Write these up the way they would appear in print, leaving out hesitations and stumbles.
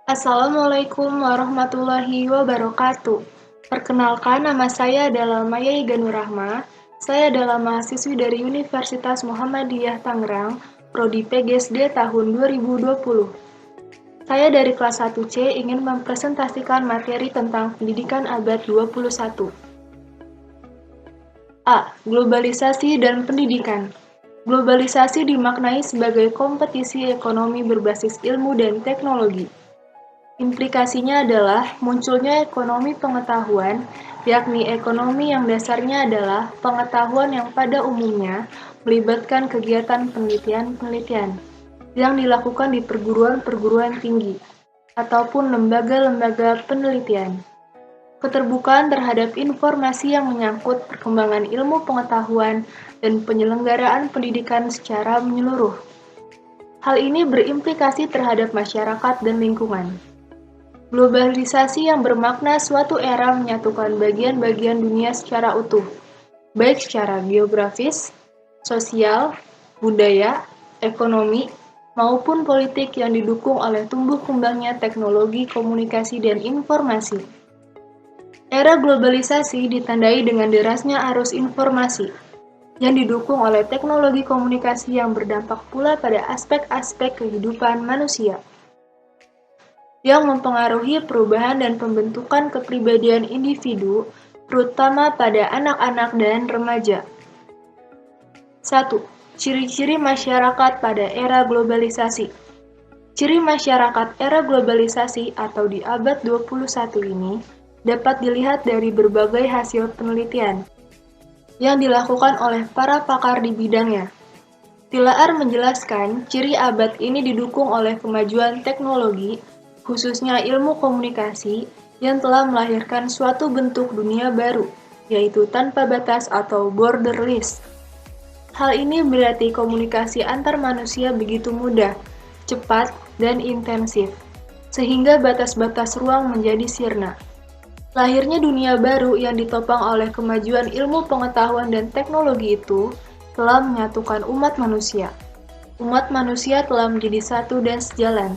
Assalamualaikum warahmatullahi wabarakatuh. Perkenalkan, nama saya adalah Maya Iga Nurrahma. Saya adalah mahasiswi dari Universitas Muhammadiyah Tangerang, Prodi PGSD tahun 2020. Saya dari kelas 1C ingin mempresentasikan materi tentang pendidikan abad 21. A. Globalisasi dan pendidikan. Globalisasi dimaknai sebagai kompetisi ekonomi berbasis ilmu dan teknologi. Implikasinya adalah munculnya ekonomi pengetahuan, yakni ekonomi yang dasarnya adalah pengetahuan yang pada umumnya melibatkan kegiatan penelitian-penelitian yang dilakukan di perguruan-perguruan tinggi ataupun lembaga-lembaga penelitian. Keterbukaan terhadap informasi yang menyangkut perkembangan ilmu pengetahuan dan penyelenggaraan pendidikan secara menyeluruh. Hal ini berimplikasi terhadap masyarakat dan lingkungan. Globalisasi yang bermakna suatu era menyatukan bagian-bagian dunia secara utuh, baik secara geografis, sosial, budaya, ekonomi, maupun politik yang didukung oleh tumbuh kembangnya teknologi komunikasi dan informasi. Era globalisasi ditandai dengan derasnya arus informasi, yang didukung oleh teknologi komunikasi yang berdampak pula pada aspek-aspek kehidupan manusia yang mempengaruhi perubahan dan pembentukan kepribadian individu, terutama pada anak-anak dan remaja. 1. Ciri-ciri masyarakat pada era globalisasi. Ciri masyarakat era globalisasi atau di abad 21 ini dapat dilihat dari berbagai hasil penelitian yang dilakukan oleh para pakar di bidangnya. Tilaar menjelaskan, ciri abad ini didukung oleh kemajuan teknologi, khususnya ilmu komunikasi, yang telah melahirkan suatu bentuk dunia baru, yaitu tanpa batas atau borderless. Hal ini berarti komunikasi antar manusia begitu mudah, cepat, dan intensif, sehingga batas-batas ruang menjadi sirna. Lahirnya dunia baru yang ditopang oleh kemajuan ilmu pengetahuan dan teknologi itu telah menyatukan umat manusia. Umat manusia telah menjadi satu dan sejalan.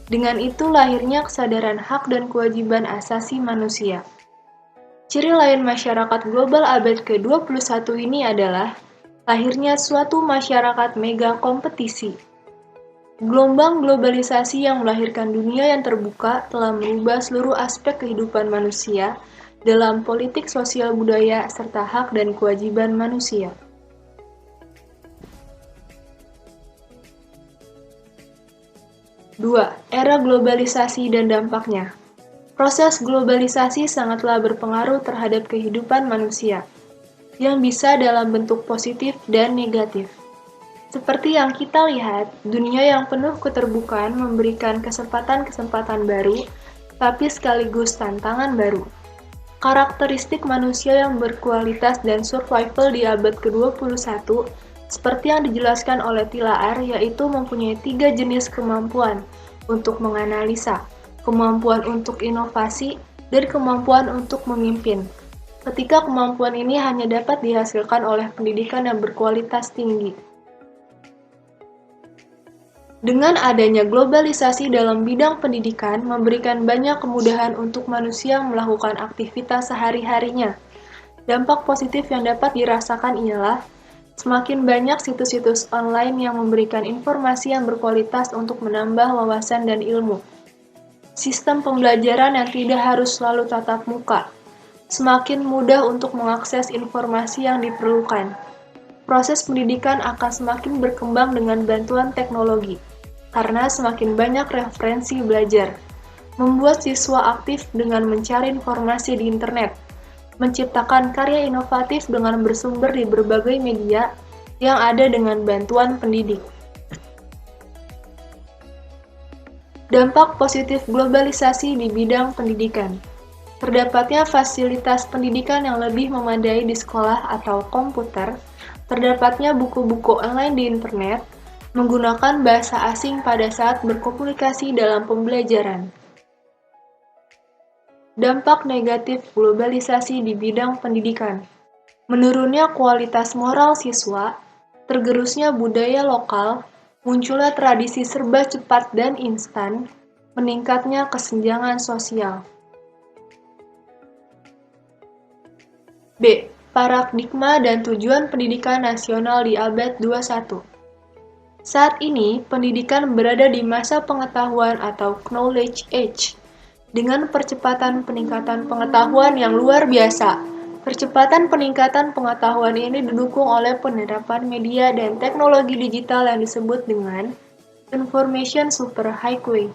Dengan itu lahirnya kesadaran hak dan kewajiban asasi manusia. Ciri lain masyarakat global abad ke-21 ini adalah lahirnya suatu masyarakat mega kompetisi. Gelombang globalisasi yang melahirkan dunia yang terbuka telah merubah seluruh aspek kehidupan manusia dalam politik sosial budaya serta hak dan kewajiban manusia. Dua, era globalisasi dan dampaknya. Proses globalisasi sangatlah berpengaruh terhadap kehidupan manusia, yang bisa dalam bentuk positif dan negatif. Seperti yang kita lihat, dunia yang penuh keterbukaan memberikan kesempatan-kesempatan baru, tapi sekaligus tantangan baru. Karakteristik manusia yang berkualitas dan survival di abad ke-21, seperti yang dijelaskan oleh Tilaar, yaitu mempunyai 3 jenis kemampuan untuk menganalisa, kemampuan untuk inovasi, dan kemampuan untuk memimpin. Ketika kemampuan ini hanya dapat dihasilkan oleh pendidikan yang berkualitas tinggi. Dengan adanya globalisasi dalam bidang pendidikan memberikan banyak kemudahan untuk manusia melakukan aktivitas sehari-harinya. Dampak positif yang dapat dirasakan ialah semakin banyak situs-situs online yang memberikan informasi yang berkualitas untuk menambah wawasan dan ilmu. Sistem pembelajaran yang tidak harus selalu tatap muka. Semakin mudah untuk mengakses informasi yang diperlukan. Proses pendidikan akan semakin berkembang dengan bantuan teknologi, karena semakin banyak referensi belajar. Membuat siswa aktif dengan mencari informasi di internet, menciptakan karya inovatif dengan bersumber di berbagai media yang ada dengan bantuan pendidik. Dampak positif globalisasi di bidang pendidikan. Terdapatnya fasilitas pendidikan yang lebih memadai di sekolah atau komputer, terdapatnya buku-buku online di internet, menggunakan bahasa asing pada saat berkomunikasi dalam pembelajaran. Dampak negatif globalisasi di bidang pendidikan. Menurunnya kualitas moral siswa, tergerusnya budaya lokal, munculnya tradisi serba cepat dan instan, meningkatnya kesenjangan sosial. B. Paradigma dan tujuan pendidikan nasional di abad 21. Saat ini, pendidikan berada di masa pengetahuan atau knowledge age, dengan percepatan peningkatan pengetahuan yang luar biasa. Percepatan peningkatan pengetahuan ini didukung oleh penerapan media dan teknologi digital yang disebut dengan information superhighway.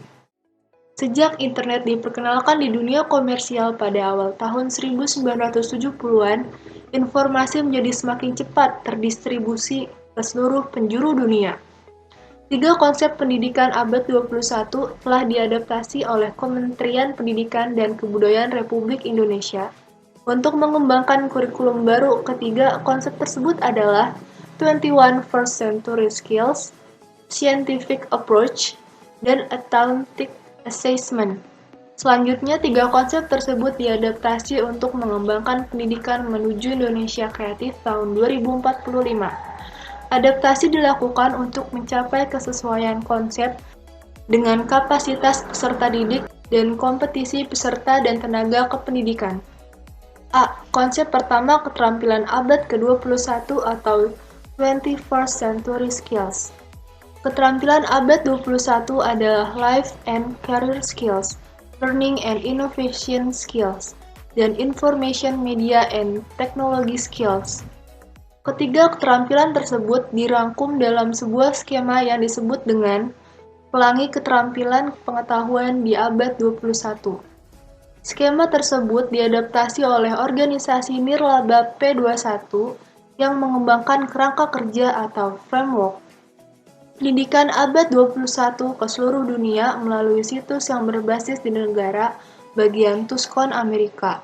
Sejak internet diperkenalkan di dunia komersial pada awal tahun 1970-an, informasi menjadi semakin cepat terdistribusi ke seluruh penjuru dunia. 3 konsep pendidikan abad 21 telah diadaptasi oleh Kementerian Pendidikan dan Kebudayaan Republik Indonesia untuk mengembangkan kurikulum baru. Ketiga konsep tersebut adalah 21 First Century Skills, Scientific Approach, dan Authentic Assessment. Selanjutnya, 3 konsep tersebut diadaptasi untuk mengembangkan pendidikan menuju Indonesia Kreatif tahun 2045. Adaptasi dilakukan untuk mencapai kesesuaian konsep dengan kapasitas peserta didik dan kompetisi peserta dan tenaga kependidikan. A. Konsep pertama keterampilan abad ke-21 atau 21st Century Skills. Keterampilan abad 21 adalah life and career skills, learning and innovation skills, dan information media and technology skills. Ketiga keterampilan tersebut dirangkum dalam sebuah skema yang disebut dengan Pelangi Keterampilan Pengetahuan di Abad 21. Skema tersebut diadaptasi oleh organisasi Nirlaba P21 yang mengembangkan kerangka kerja atau framework pendidikan abad 21 ke seluruh dunia melalui situs yang berbasis di negara bagian Tucson, Amerika.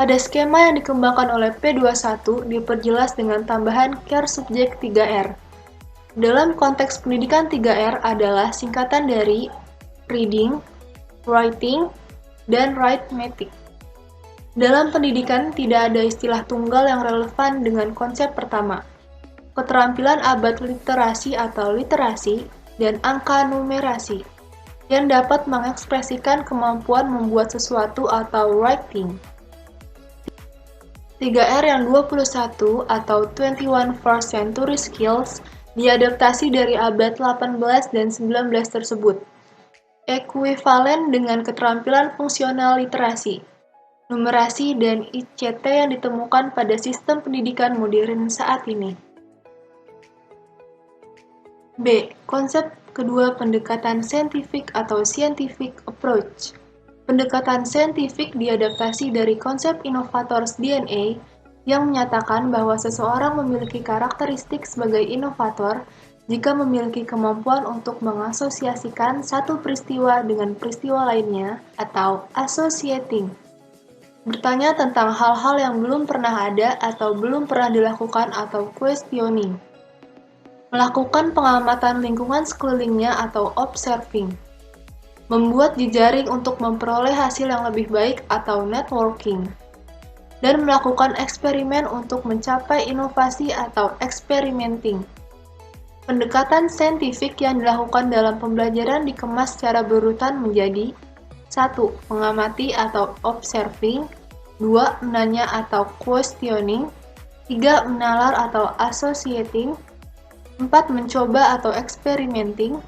Pada skema yang dikembangkan oleh P21 diperjelas dengan tambahan care subjek 3R. Dalam konteks pendidikan 3R adalah singkatan dari reading, writing, dan arithmetic. Dalam pendidikan tidak ada istilah tunggal yang relevan dengan konsep pertama. Keterampilan abad literasi atau literasi, dan angka numerasi, yang dapat mengekspresikan kemampuan membuat sesuatu atau writing. 3R yang 21 atau 21 First Century Skills diadaptasi dari abad 18 dan 19 tersebut. Ekuivalen dengan keterampilan fungsional literasi, numerasi, dan ICT yang ditemukan pada sistem pendidikan modern saat ini. B. Konsep kedua pendekatan saintifik atau scientific approach. Pendekatan saintifik diadaptasi dari konsep inovators DNA yang menyatakan bahwa seseorang memiliki karakteristik sebagai inovator jika memiliki kemampuan untuk mengasosiasikan satu peristiwa dengan peristiwa lainnya atau associating. Bertanya tentang hal-hal yang belum pernah ada atau belum pernah dilakukan atau questioning. Melakukan pengamatan lingkungan sekelilingnya atau observing. Membuat jejaring untuk memperoleh hasil yang lebih baik atau networking. Dan melakukan eksperimen untuk mencapai inovasi atau experimenting. Pendekatan saintifik yang dilakukan dalam pembelajaran dikemas secara berurutan menjadi 1. Mengamati atau observing, 2. Menanya atau questioning, 3. Menalar atau associating, 4. Mencoba atau experimenting,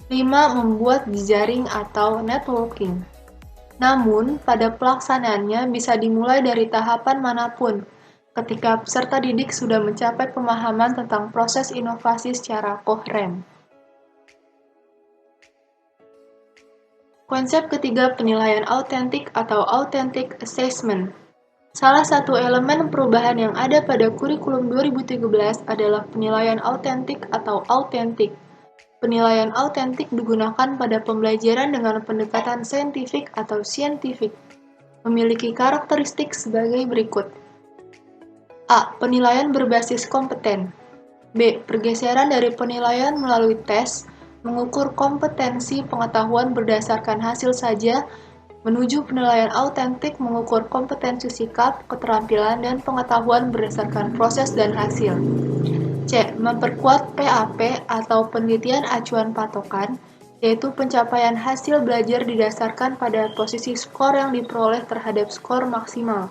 5. Membuat jejaring atau networking. Namun, pada pelaksanaannya bisa dimulai dari tahapan manapun, ketika peserta didik sudah mencapai pemahaman tentang proses inovasi secara koheren. Konsep ketiga penilaian autentik atau authentic assessment. Salah satu elemen perubahan yang ada pada kurikulum 2013 adalah penilaian autentik atau autentik. Penilaian autentik digunakan pada pembelajaran dengan pendekatan saintifik atau scientific. Memiliki karakteristik sebagai berikut. A. Penilaian berbasis kompeten. B. Pergeseran dari penilaian melalui tes, mengukur kompetensi pengetahuan berdasarkan hasil saja, menuju penilaian autentik mengukur kompetensi sikap, keterampilan, dan pengetahuan berdasarkan proses dan hasil. C. Memperkuat PAP atau penelitian acuan patokan yaitu pencapaian hasil belajar didasarkan pada posisi skor yang diperoleh terhadap skor maksimal.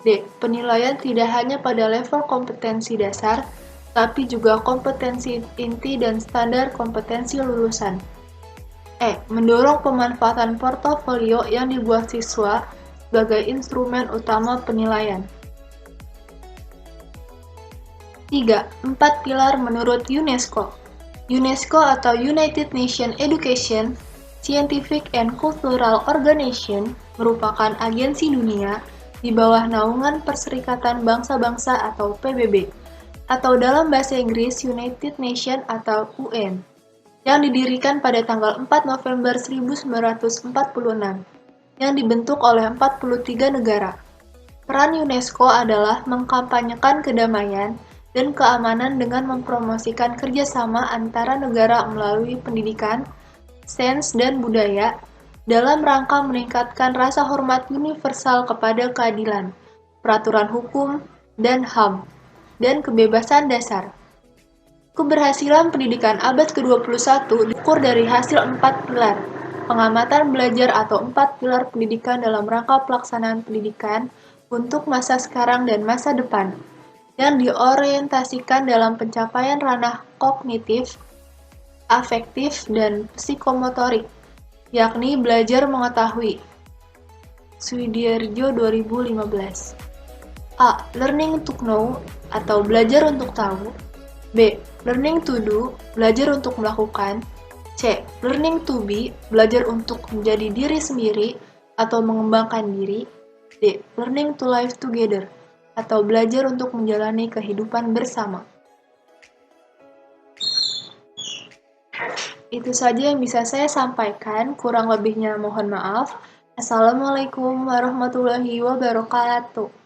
D. Penilaian tidak hanya pada level kompetensi dasar, tapi juga kompetensi inti dan standar kompetensi lulusan. E. Mendorong pemanfaatan portofolio yang dibuat siswa sebagai instrumen utama penilaian. 3. 4 pilar menurut UNESCO. UNESCO atau United Nations Education, Scientific and Cultural Organization merupakan agensi dunia di bawah naungan Perserikatan Bangsa-Bangsa atau PBB, atau dalam bahasa Inggris United Nations atau UN, yang didirikan pada tanggal 4 November 1946, yang dibentuk oleh 43 negara. Peran UNESCO adalah mengkampanyekan kedamaian dan keamanan dengan mempromosikan kerjasama antara negara melalui pendidikan, sains, dan budaya dalam rangka meningkatkan rasa hormat universal kepada keadilan, peraturan hukum, dan HAM, dan kebebasan dasar. Keberhasilan pendidikan abad ke-21 diukur dari hasil 4 pilar, pengamatan belajar atau 4 pilar pendidikan dalam rangka pelaksanaan pendidikan untuk masa sekarang dan masa depan, yang diorientasikan dalam pencapaian ranah kognitif, afektif, dan psikomotorik, yakni belajar mengetahui. Sudiarjo 2015. A. Learning to know atau belajar untuk tahu. B. Learning to do, belajar untuk melakukan. C. Learning to be, belajar untuk menjadi diri sendiri atau mengembangkan diri. D. Learning to live together, atau belajar untuk menjalani kehidupan bersama. Itu saja yang bisa saya sampaikan, kurang lebihnya mohon maaf. Assalamualaikum warahmatullahi wabarakatuh.